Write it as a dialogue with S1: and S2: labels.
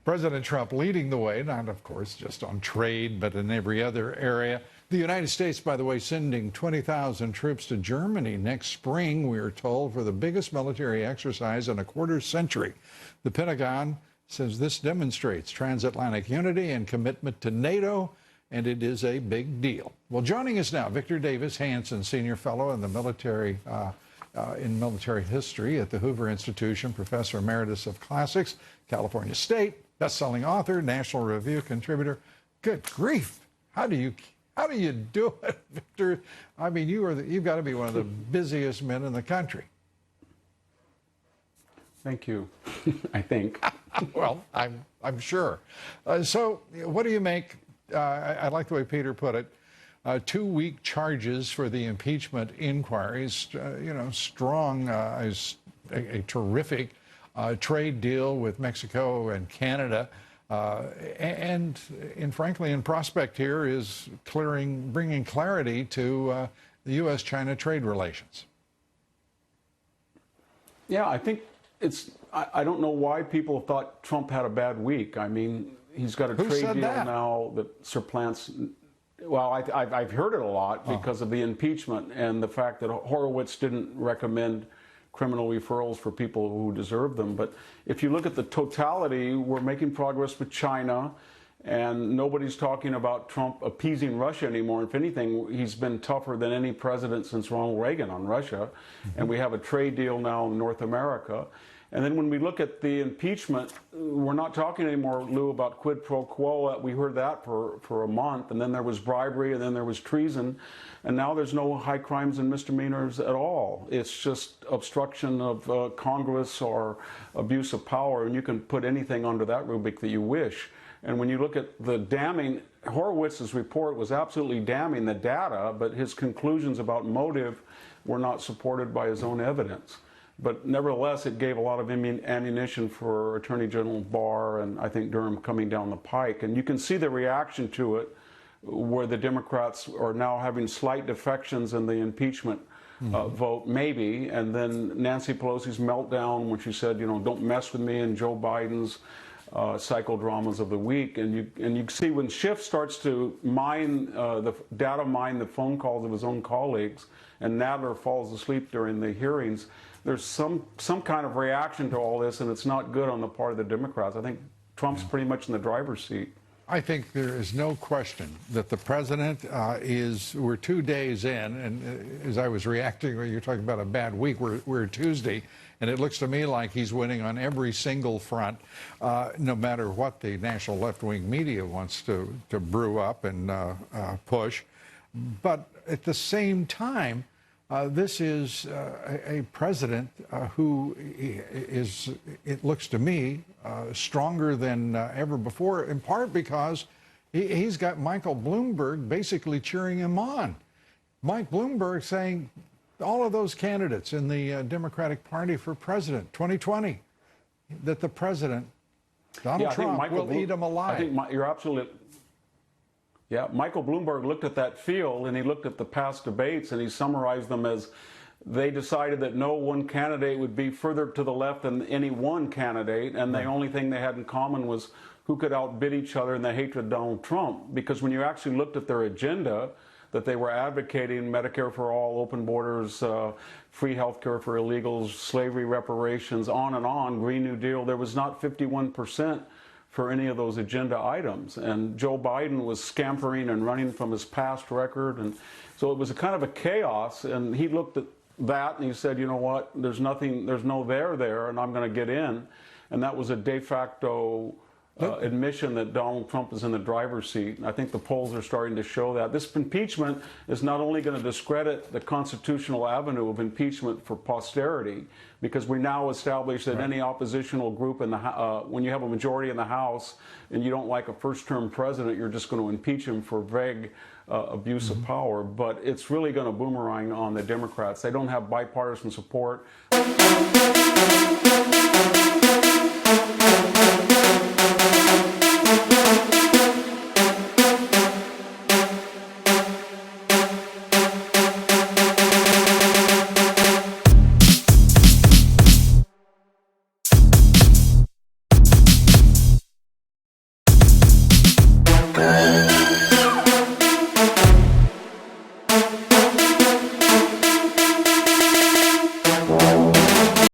S1: President Trump leading the way, not, of course, just on trade, but in every other area. The United States, by the way, sending 20,000 troops to Germany next spring, we are told, for the biggest military exercise in a quarter century. The Pentagon says this demonstrates transatlantic unity and commitment to NATO, and it is a big deal. Well, joining us now, Victor Davis Hanson, Senior Fellow in the military history at the Hoover Institution, Professor Emeritus of Classics, California State, best-selling author, National Review contributor. Good grief! How do you do it, Victor? I mean, you've got to be one of the busiest men in the country.
S2: Thank you. I think.
S1: Well, I'm sure. So, what do you make? I like the way Peter put it. 2-week charges for the impeachment inquiries. Strong is a terrific trade deal with Mexico and Canada. And frankly, in prospect here is bringing clarity to the U.S.-China trade relations.
S2: Yeah, I think I don't know why people thought Trump had a bad week. I mean, he's got a trade deal now that supplants. Well, I've heard it a lot because of the impeachment and the fact that Horowitz didn't recommend criminal referrals for people who deserve them. But if you look at the totality, we're making progress with China, and nobody's talking about Trump appeasing Russia anymore. If anything, he's been tougher than any president since Ronald Reagan on Russia. And we have a trade deal now in North America. And then when we look at the impeachment, we're not talking anymore, Lou, about quid pro quo. We heard that for a month, and then there was bribery, and then there was treason, and now there's no high crimes and misdemeanors at all. It's just obstruction of Congress or abuse of power, and you can put anything under that rubric that you wish. And when you look at the damning, Horowitz's report was absolutely damning, the data, but his conclusions about motive were not supported by his own evidence. But nevertheless, it gave a lot of ammunition for Attorney General Barr and I think Durham coming down the pike. And you can see the reaction to it, where the Democrats are now having slight defections in the impeachment vote, maybe. And then Nancy Pelosi's meltdown when she said, don't mess with me, and Joe Biden's psychodramas of the week. And you see when Schiff starts to mine the phone calls of his own colleagues, and Nadler falls asleep during the hearings, there's some kind of reaction to all this, and it's not good on the part of the Democrats. I think Trump's pretty much in the driver's seat.
S1: I think there is no question that the president we're 2 days in, and as I was reacting, you're talking about a bad week, we're Tuesday, and it looks to me like he's winning on every single front, no matter what the national left-wing media wants to brew up and push. But at the same time, this is a president who is, it looks to me, stronger than ever before, in part because he's got Michael Bloomberg basically cheering him on. Mike Bloomberg saying all of those candidates in the Democratic Party for president 2020, that the president, Donald Trump, will eat them alive.
S2: I think you're absolutely... Yeah, Michael Bloomberg looked at that field, and he looked at the past debates, and he summarized them as they decided that no one candidate would be further to the left than any one candidate, and the only thing they had in common was who could outbid each other in the hatred of Donald Trump. Because when you actually looked at their agenda, that they were advocating Medicare for all, open borders, free health care for illegals, slavery reparations, on, Green New Deal, there was not 51% for any of those agenda items. And Joe Biden was scampering and running from his past record. And so it was a kind of a chaos. And he looked at that and he said, you know what, there's no there, and I'm going to get in. And that was a de facto admission that Donald Trump is in the driver's seat. And I think the polls are starting to show that. This impeachment is not only going to discredit the constitutional avenue of impeachment for posterity, because we now establish that any oppositional group in the when you have a majority in the House and you don't like a first-term president, you're just going to impeach him for vague abuse of power. But it's really going to boomerang on the Democrats. They don't have bipartisan support.